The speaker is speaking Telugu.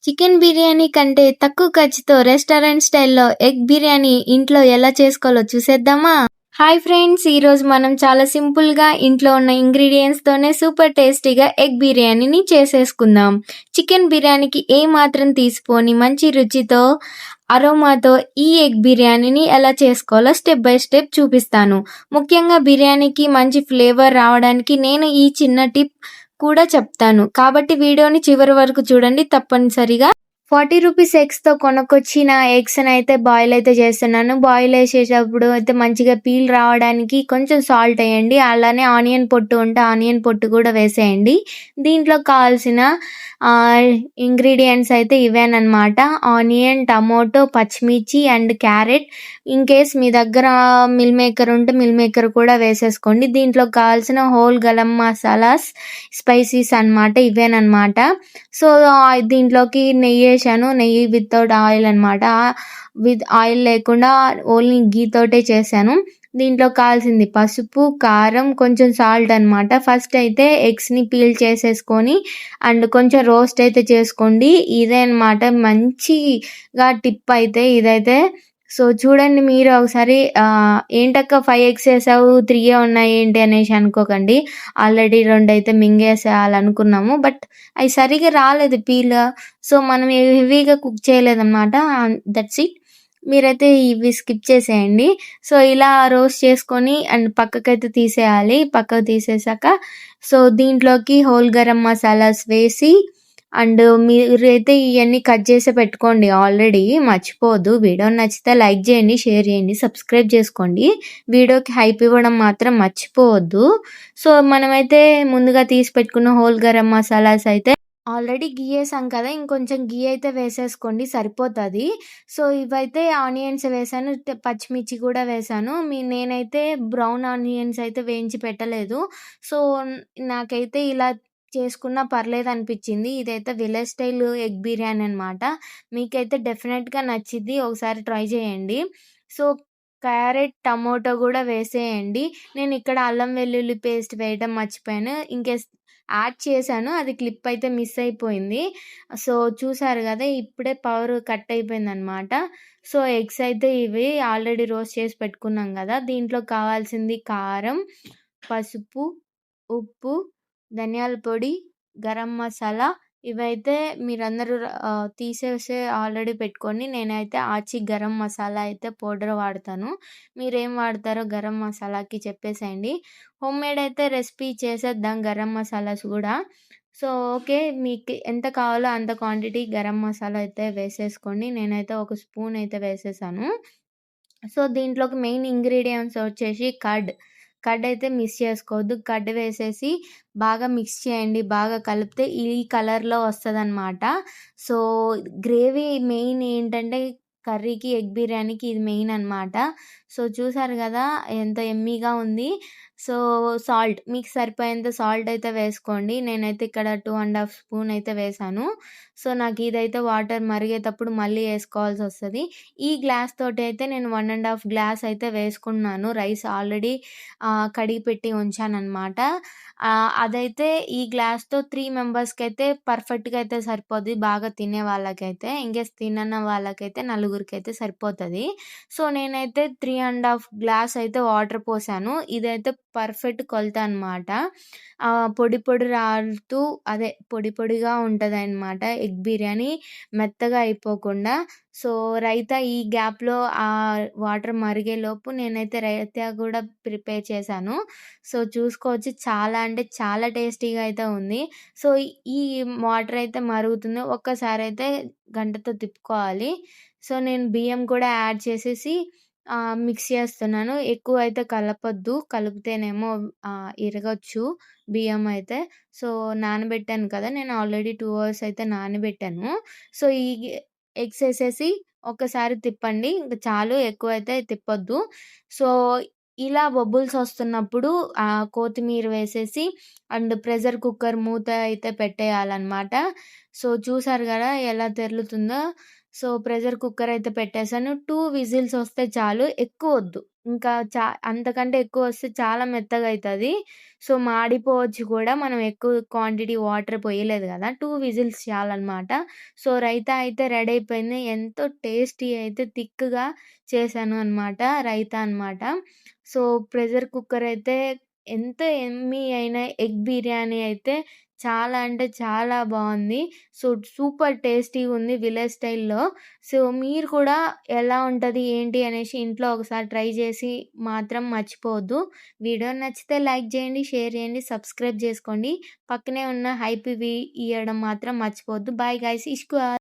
చికెన్ బిర్యానీ కంటే తక్కువ ఖర్చుతో రెస్టారెంట్ స్టైల్‌లో ఎగ్ బిర్యానీ ఇంట్లో ఎలా చేసుకోవాలో చూసేద్దామా? Hi friends! ఈరోజు మనం చాలా సింపుల్‌గా ఇంట్లో ఉన్న ఇంగ్రీడియెంట్స్‌తోనే సూపర్ టేస్టీగా ఎగ్ బిర్యానీని చేసేసుకుందాం. చికెన్ బిర్యానీకి ఏమాత్రం తీసిపోని మంచి రుచితో, అరోమాతో ఈ ఎగ్ బిర్యానీని ఎలా చేసుకోవాలో స్టెప్ బై స్టెప్ చూపిస్తాను. ముఖ్యంగా బిర్యానీకి మంచి ఫ్లేవర్ రావడానికి నేను ఈ చిన్న టిప్ కూడా చెప్తాను. కాబట్టి వీడియోని చివరి వరకు చూడండి తప్పనిసరిగా. 40 రూపీస్ ఎగ్స్‌తో కొనుక్కొచ్చిన ఎగ్స్‌నైతే బాయిల్ అయితే చేస్తున్నాను. బాయిల్ చేసేటప్పుడు అయితే మంచిగా పీల్ రావడానికి కొంచెం సాల్ట్ ఎయండి. అలానే ఆనియన్ పొట్టు ఉంటే ఆనియన్ పొట్టు కూడా వేసేయండి. దీంట్లో కావాల్సిన ఇంగ్రీడియెంట్స్ అయితే ఇవేనన్నమాట. ఆనియన్, టమోటో, పచ్చిమిర్చి అండ్ క్యారెట్. ఇన్‌కేస్ మీ దగ్గర మిల్ మేకర్ ఉంటే మిల్ మేకర్ కూడా వేసేసుకోండి. దీంట్లో కావాల్సిన హోల్ గరం మసాలాస్, స్పైసీస్ అన్నమాట ఇవేనన్నమాట. సో, దీంట్లోకి నెయ్యేశాను. నెయ్యి వితౌట్ ఆయిల్ అన్నమాట. విత్ ఆయిల్ లేకుండా ఓన్లీ ఘీ తోటే చేశాను. దీంట్లో కావాల్సింది పసుపు, కారం, కొంచెం సాల్ట్ అన్నమాట. ఫస్ట్ అయితే ఎగ్స్‌ని పీల్ చేసేసుకొని అండ్ కొంచెం రోస్ట్ అయితే చేసుకోండి. ఇదే అన్నమాట మంచిగా టిప్ అయితే ఇదైతే. సో, చూడండి మీరు ఒకసారి ఏంటక్క 5 ఎగ్స్ ఏసావు 3 ఉన్నాయి ఏంటి అనేసి అనుకోకండి. ఆల్రెడీ 2 అయితే మింగేసేయాలనుకున్నాము. బట్ అయి సరిగ్గా రాలేదు పీల్. సో, మనం హెవీగా కుక్ చేయలేదన్నమాట. That's it. మీరైతే ఇవి స్కిప్ చేసేయండి. సో, ఇలా రోస్ట్ చేసుకొని అండ్ పక్కకైతే తీసేయాలి. పక్కకు తీసేసాక సో, దీంట్లోకి హోల్ గరం మసాలాస్ వేసి అండ్ మీరైతే ఇయన్నీ కట్ చేసి పెట్టుకోండి ఆల్రెడీ. మర్చిపోవద్దు. వీడియో నచ్చితే లైక్ చేయండి, షేర్ చేయండి, సబ్స్క్రైబ్ చేసుకోండి. వీడియోకి హైప్ ఇవ్వడం మాత్రం మర్చిపోవద్దు. సో, మనమైతే ముందుగా తీసి పెట్టుకున్న హోల్ గరం మసాలాస్ అయితే ఆల్రెడీ ఘీ ఏసాం కదా! ఇంకొంచెం ఘీ అయితే వేసేసుకోండి సరిపోతది. సో, ఇవైతే ఆనియన్స్ వేసాను. పచ్చిమిర్చి కూడా వేసాను. నేనైతే బ్రౌన్ ఆనియన్స్ అయితే వేయించి పెట్టలేదు. సో, నాకైతే ఇలా చేసుకున్నా పర్లేదనిపిచ్చింది. ఇదైతే విలేజ్ స్టైల్ ఎగ్ బిర్యానీ అనమాట. మీకైతే డెఫినెట్‌గా నచ్చిద్ది. ఒకసారి ట్రై చేయండి. సో, క్యారెట్, టమోటో గూడా వేసేయండి. నేనిక్కడ అల్లం వెల్లుల్లి పేస్ట్ వేయడం మర్చిపోయాను. ఇన్‌కేస్ యాడ్ చేశాను. అది క్లిప్ అయితే మిస్ అయిపోయింది. సో, చూసారు గదా! ఇప్పుడే పవర్ కట్ అయిపోయిందనమాట. సో, ఎగ్స్ అయితే ఇవి ఆల్రెడీ రోస్ట్ చేసి పెట్టుకున్నాం గదా! దీంట్లో కావాల్సింది కారం, పసుపు, ఉప్పు, ధనియాల పొడి, గరం మసాలా ఇవైతే మీరందరూ తీసేసి ఆల్రెడీ పెట్టుకోండి. నేనైతే ఆచి గరం మసాలా అయితే పౌడర్ వాడతాను. మీరేం వాడతారో గరం మసాలాకి చెప్పేసేయండి. హోమ్‌మేడ్ అయితే రెసిపీ చేసేద్దాం గరం మసాలాస్ గూడా. So, okay. మీకు ఎంత కావాలో అంత క్వాంటిటీ గరం మసాలా అయితే వేసేసుకోండి. నేనైతే ఒక స్పూన్ అయితే వేసేసాను. సో, దీంట్లోకి మెయిన్ ఇంగ్రీడియెంట్స్ వచ్చేసి కర్డ్. కర్డ్ అయితే మిస్ చేసుకోవద్దు. కర్డ్ వేసేసి బాగా మిక్స్ చేయండి. బాగా కలిపితే ఈ కలర్‌లో వస్తదనమాట. సో, గ్రేవీ మెయిన్ ఏంటంటే కర్రీకి, ఎగ్ బిర్యానీకి ఇది మెయిన్ అనమాట. సో, చూసారు గదా! ఎంత యమ్మీగా ఉంది. సో, సాల్ట్ మీకు సరిపోయేంత సాల్ట్ అయితే వేసుకోండి. నేనైతే ఇక్కడ 2 స్పూన్ అయితే వేశాను. సో, నాకు ఇదైతే వాటర్ మరిగేటప్పుడు మళ్ళీ ఏసుకోవాల్సొస్తది. ఈ గ్లాస్ తోటైతే నేను 1 గ్లాస్ అయితే వేసుకున్నాను. రైస్ ఆల్రెడీ కడిగి పెట్టి ఉంచాననమాట. అదైతే ఈ గ్లాస్‌తో 3 మెంబర్స్‌కైతే పర్ఫెక్ట్‌గా అయితే సరిపోద్ది. బాగా తినే వాళ్ళకైతే. ఇన్‌కేస్ తినని వాళ్ళకైతే నలుగురికైతే సరిపోతది. సో, నేనైతే 3 గ్లాస్ అయితే వాటర్ పోసాను. ఇదైతే పర్ఫెక్ట్ కొలత అనమాట. పొడి పొడి రాలుతూ పొడి పొడిగా ఉంటదనమాట ఎగ్ బిర్యానీ మెత్తగా అయిపోకుండా. సో, రైతా ఈ గ్యాప్‌లో వాటర్ మరిగేలోపు నేనైతే రైతా గూడా ప్రిపేర్ చేశాను. సో, చూసుకోవచ్చు చాలా అంటే చాలా టేస్టీగా అయితే ఉంది. సో, ఈ వాటర్ అయితే మరుగుతుంది. ఒక్కసారైతే గంటతో తిప్పుకోవాలి. సో, నేను బియ్యం కూడా యాడ్ చేసేసి మిక్స్ చేస్తున్నాను. ఎక్కువైతే కలపొద్దు. కలిపితేనేమో ఇరగొచ్చు బియ్యం అయితే. సో, నానబెట్టాను కదా! నేను ఆల్రెడీ 2 అవర్స్ అయితే నానబెట్టాను. సో, ఈ ఎగ్స్ ఏసేసి ఒక్కసారి తిప్పండి. ఇంక చాలు ఎక్కువైతే తిప్పొద్దు. సో, ఇలా బబుల్స్ వస్తున్నప్పుడు కొత్తిమీర వేసేసి అండ్ ప్రెషర్ కుక్కర్ మూత అయితే పెట్టేయాలనమాట. సో, చూసారు గదా! ఎలా తెరులుతుందో. సో, ప్రెషర్ కుక్కర్ అయితే పెట్టేసాను. 2 విజిల్స్ వస్తే చాలు. ఎక్కువొద్దు. ఇంకా అంతకంటే ఎక్కువొస్తే చాలా మెత్తగయితది. సో, మాడిపోవచ్చు కూడా మనం ఎక్కువ క్వాంటిటీ వాటర్ పొయ్యలేదు గదా! 2 విజిల్స్ చాలనమాట. సో, రైతా అయితే రెడీ అయిపోయింది. ఎంతో టేస్టీ అయితే థిక్‌గా చేశాను అనమాట. రైతా అనమాట. సో, ప్రెషర్ కుక్కర్ అయితే ఎంత యమ్మీ అయిన ఎగ్ బిర్యానీ అయితే చాలా అంటే చాలా బావుంది. సో, సూపర్ టేస్టీగుంది విలేజ్ స్టైల్‌లో. సో, మీరు కూడా ఎలా ఉంటది, ఏంటి అనేసి ఇంట్లో ఒకసారి ట్రై చేసి మాత్రం మర్చిపోవద్దు. వీడియో నచ్చితే లైక్ చేయండి, షేర్ చేయండి, సబ్స్క్రైబ్ చేసుకోండి. పక్కనే ఉన్న హైప్ ఇవి ఇయ్యడం మాత్రం మర్చిపోవద్దు. Bye guys. ఇష్కు